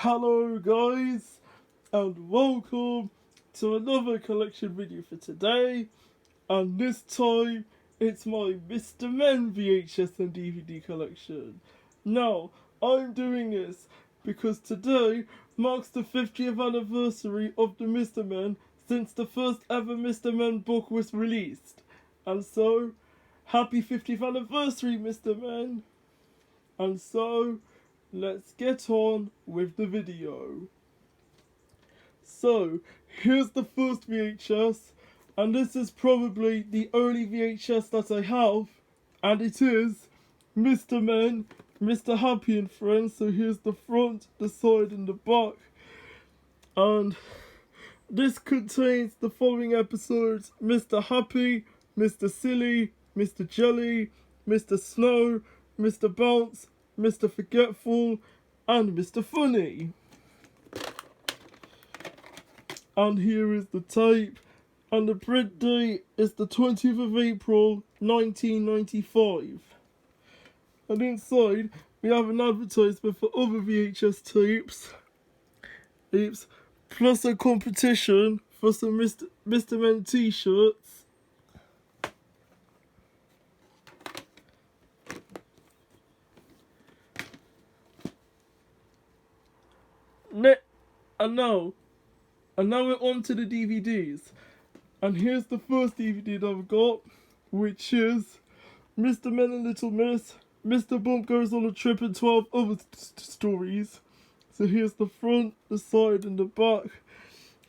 Hello guys, and welcome to another collection video for today, and this time it's my Mr. Men VHS and DVD collection. Now, I'm doing this because today marks the 50th anniversary of the Mr. Men since the first ever Mr. Men book was released. And so, happy 50th anniversary Mr. Men! And so, let's get on with the video. So, here's the first VHS, and this is probably the only VHS that I have, and it is Mr. Men, Mr. Happy and Friends. So here's the front, the side and the back, and this contains the following episodes: Mr. Happy, Mr. Silly, Mr. Jelly, Mr. Snow, Mr. Bounce, Mr. Forgetful, and Mr. Funny. And here is the tape, and the print date is the 20th of April 1995. And inside we have an advertisement for other VHS tapes, plus a competition for some Mr. Men t-shirts. And now we're on to the DVDs. And here's the first DVD that I've got, which is Mr. Men and Little Miss, Mr. Bump Goes on a Trip, and 12 other stories. So here's the front, the side and the back.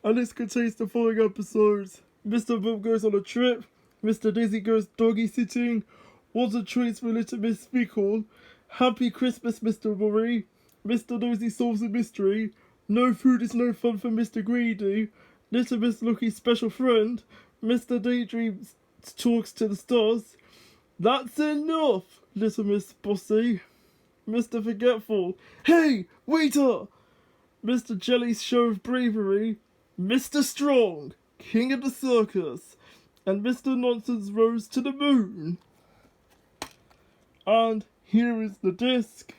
And this contains the following episodes: Mr. Bump Goes on a Trip, Mr. Daisy Goes Doggy Sitting, What a Treat for Little Miss Fickle, Happy Christmas Mr. Murray, Mr. Nosy Solves a Mystery, No Food is No Fun for Mr. Greedy, Little Miss Lucky's Special Friend, Mr. Daydream Talks to the Stars, That's Enough, Little Miss Bossy, Mr. Forgetful, Hey, Waiter, Mr. Jelly's Show of Bravery, Mr. Strong, King of the Circus, and Mr. Nonsense Rose to the Moon. And here is the disc.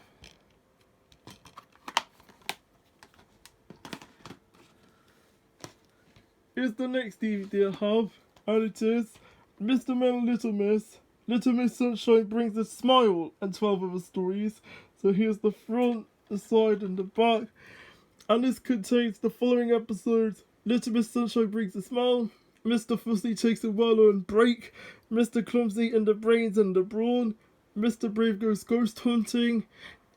Here's the next DVD I have, and it is Mr. Men and Little Miss, Little Miss Sunshine Brings a Smile, and 12 other stories. So here's the front, the side and the back, and this contains the following episodes: Little Miss Sunshine Brings a Smile, Mr. Fussy Takes a Well-Earned Break, Mr. Clumsy and the Brains and the Brawn, Mr. Brave Goes Ghost Hunting,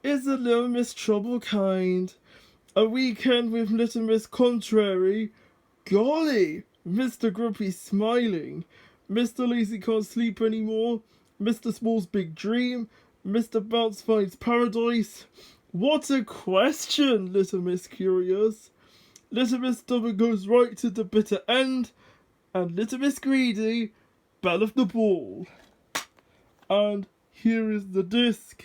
Is a Little Miss Trouble Kind, A Weekend with Little Miss Contrary, Golly, Mr. Grumpy Smiling, Mr. Lazy Can't Sleep Anymore, Mr. Small's Big Dream, Mr. Bounce Finds Paradise, What a Question, Little Miss Curious, Little Miss Stubborn Goes Right to the Bitter End, and Little Miss Greedy, Belle of the Ball. And here is the disc.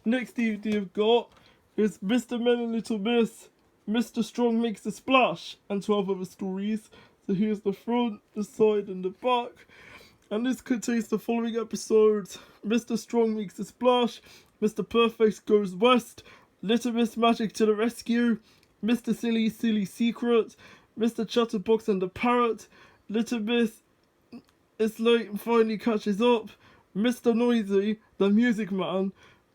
Next DVD I've got is Mr. Men and Little Miss, Mr. Strong Makes a Splash, and 12 other stories. So here's the front, the side and the back. And this contains the following episodes: Mr. Strong Makes a Splash, Mr. Perfect Goes West, Little Miss Magic to the Rescue, Mr. Silly Secret, Mr. Chatterbox and the Parrot, Little Miss is Late and Finally Catches Up, Mr. Noisy, the Music Man,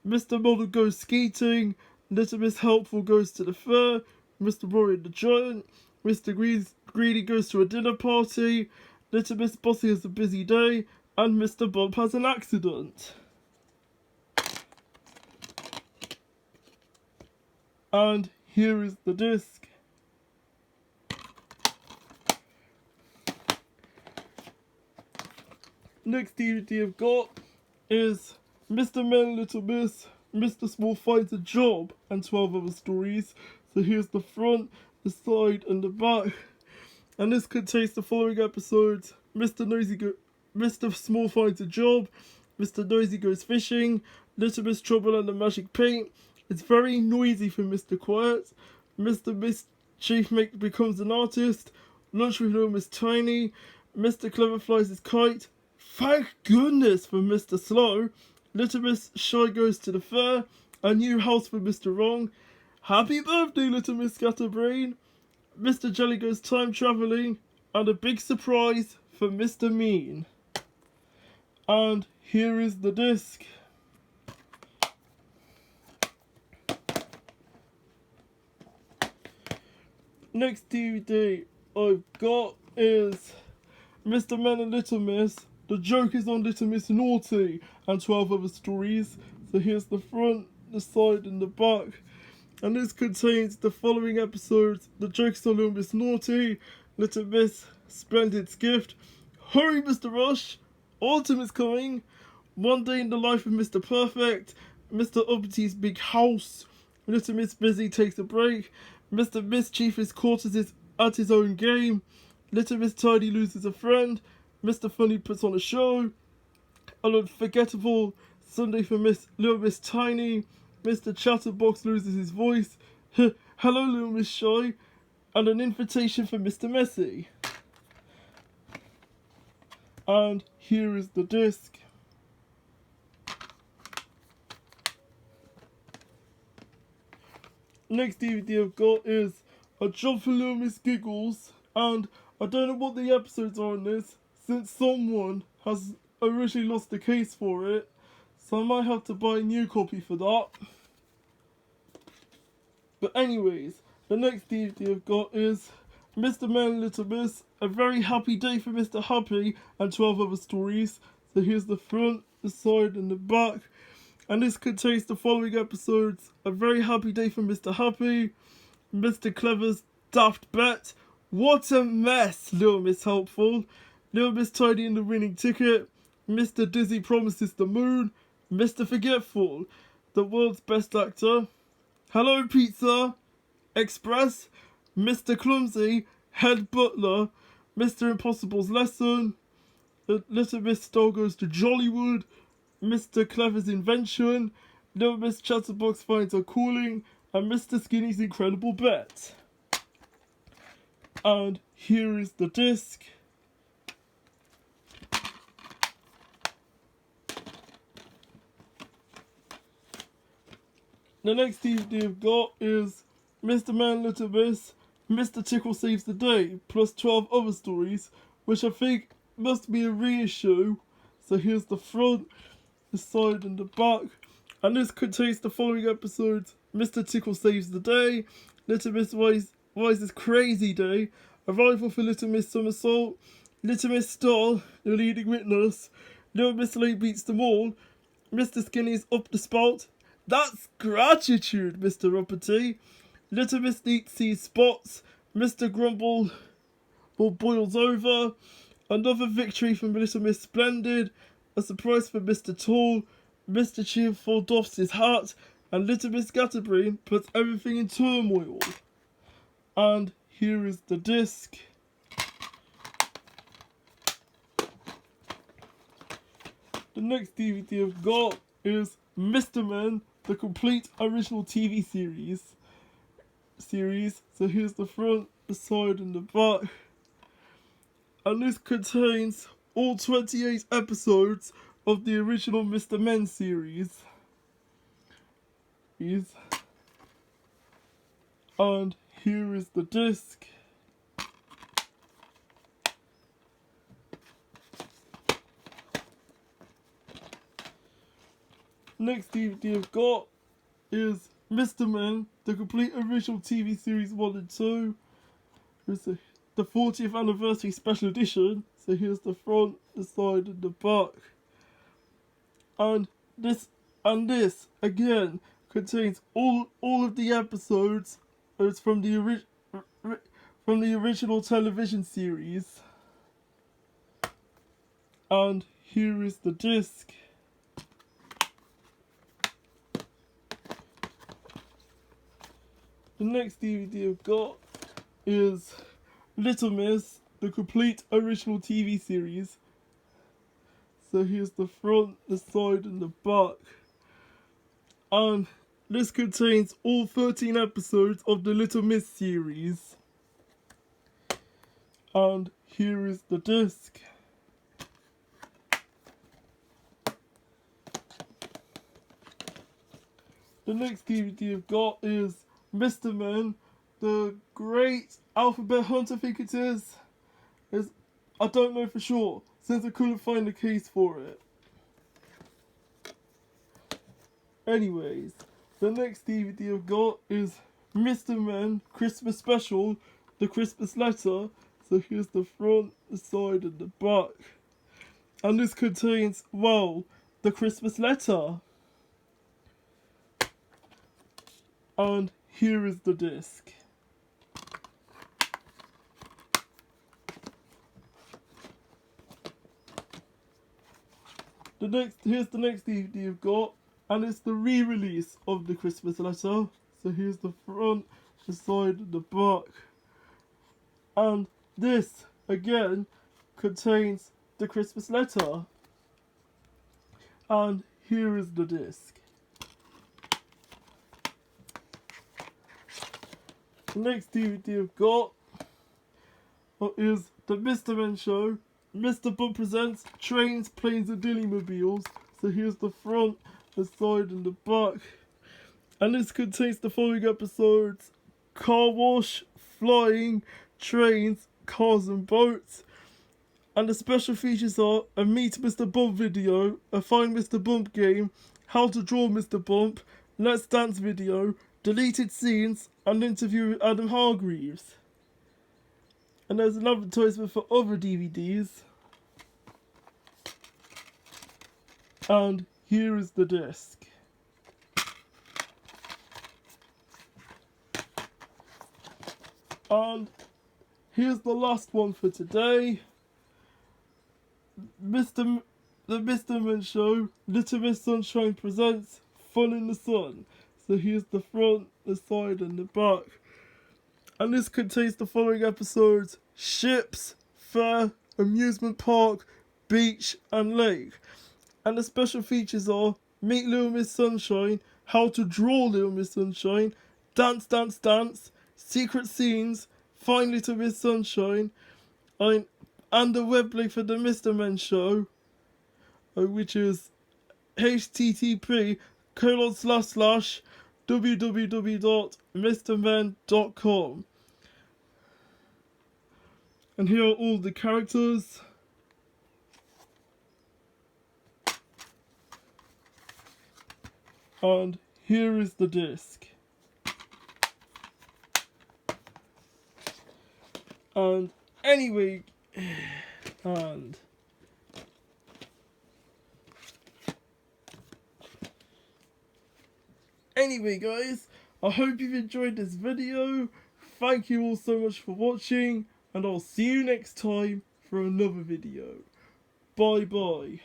Mr. Model Goes Skating, Little Miss Helpful Goes to the Fair, Mr. Rory the Giant, Mr. Greedy Goes to a Dinner Party, Little Miss Bossy Has a Busy Day, and Mr. Bump Has an Accident. And here is the disc. Next DVD I've got is Mr. Men and Little Miss, Mr. Small Finds a Job, and 12 other stories. So here's the front, the side and the back. And this contains the following episodes: Mr. Small Finds a Job, Mr. Noisy Goes Fishing, Little Miss Trouble and the Magic Paint, It's Very Noisy for Mr. Quiet, Mr. Mischief becomes an Artist, Lunch with No Miss Tiny, Mr. Clever flies his kite. Thank goodness for Mr. Slow. Little Miss Shy goes to the fair. A new house for Mr. Wrong. Happy birthday, Little Miss Scatterbrain. Mr. Jelly goes time travelling. And a big surprise for Mr. Mean. And here is the disc. Next DVD I've got is Mr. Men and Little Miss. The joke is on Little Miss Naughty and 12 other stories. So here's the front, the side and the back. And this contains the following episodes. The joke is on Little Miss Naughty, Little Miss Splendid's Gift, Hurry Mr. Rush, Autumn is Coming, One Day in the Life of Mr. Perfect, Mr. Uppty's Big House, Little Miss Busy Takes a Break, Mr. Mischief is caught at his own game, Little Miss Tidy loses a friend, Mr. Funny puts on a show, An Unforgettable Sunday for Little Miss Tiny, Mr. Chatterbox loses his voice, Hello Little Miss Shy, and an invitation for Mr. Messy. And here is the disc. Next DVD I've got is A Job for Little Miss Giggles, and I don't know what the episodes are in this, since someone has originally lost the case for it, so I might have to buy a new copy for that. But anyways, the next DVD I've got is Mr. Men and Little Miss, A Very Happy Day for Mr. Happy, and 12 other stories. So here's the front, the side and the back. And this contains the following episodes: A Very Happy Day for Mr. Happy, Mr. Clever's Daft Bet, What a Mess, Little Miss Helpful, Little Miss Tidy and the Winning Ticket, Mr. Dizzy Promises the Moon, Mr. Forgetful, The World's Best Actor, Hello Pizza Express, Mr. Clumsy, Head Butler, Mr. Impossible's Lesson, Little Miss Star Goes to Jollywood, Mr. Clever's Invention, Little Miss Chatterbox Finds Her Calling, and Mr. Skinny's Incredible Bet. And here is the disc. The next DVD I've got is Mr. Man, Little Miss, Mr. Tickle Saves the Day, plus 12 other stories, which I think must be a reissue. So here's the front, the side and the back. And this contains the following episodes: Mr. Tickle Saves the Day, Little Miss Wise's Crazy Day, Arrival for Little Miss Somersault, Little Miss Star, the Leading Witness, Little Miss Lane Beats Them All, Mr. Skinny's Up the Spout, That's Gratitude, Mr. Uppity, Little Miss Neat Sees Spots, Mr. Grumble Boils Over, Another Victory from Little Miss Splendid, A Surprise for Mr. Tall, Mr. Cheerful Doffs His Hat, and Little Miss Scatterbrain Puts Everything in Turmoil. And here is the disc. The next DVD I've got is Mr. Men, the complete original TV series. So here's the front, the side and the back. And this contains all 28 episodes of the original Mr. Men series. And here is the disc. Next DVD I've got is Mr. Men, the complete original TV series 1 and 2. Here's the 40th anniversary special edition. So here's the front, the side and the back. And this again contains all of the episodes. It's from the original television series. And here is the disc. The next DVD I've got is Little Miss, the complete original TV series. So here's the front, the side and the back. And this contains all 13 episodes of the Little Miss series. And here is the disc. The next DVD I've got is Mr. Men, the Great Alphabet Hunt, I think it is. I don't know for sure, since I couldn't find a case for it. Anyways, the next DVD I've got is Mr. Men Christmas Special, the Christmas Letter. So here's the front, the side and the back. And this contains, well, the Christmas letter. And here is the disc. Here's the next DVD I've got, and it's the re-release of the Christmas letter. So here's the front, the side and the back. And this, again, contains the Christmas letter. And here is the disc. The next DVD I've got is the Mr. Men Show. Mr. Bump presents Trains, Planes and Dillymobiles. So here's the front, the side and the back. And this contains the following episodes: Car Wash, Flying, Trains, Cars and Boats. And the special features are a Meet Mr. Bump video, a Find Mr. Bump game, How to Draw Mr. Bump, Let's Dance video, deleted scenes, and an interview with Adam Hargreaves. And there's an advertisement for other DVDs. And here is the disc. And here's the last one for today. The Mr. Men Show, Little Miss Sunshine presents Fun in the Sun. So here's the front, the side and the back. And this contains the following episodes: Ships, Fair, Amusement Park, Beach and Lake. And the special features are Meet Little Miss Sunshine, How to Draw Little Miss Sunshine, Dance Dance Dance, Secret Scenes, Find Little Miss Sunshine, and the web link for the Mr. Men Show, which is http://www.mrmen.com. And here are all the characters. And here is the disc. And anyway, guys, I hope you've enjoyed this video. Thank you all so much for watching, and I'll see you next time for another video. Bye bye.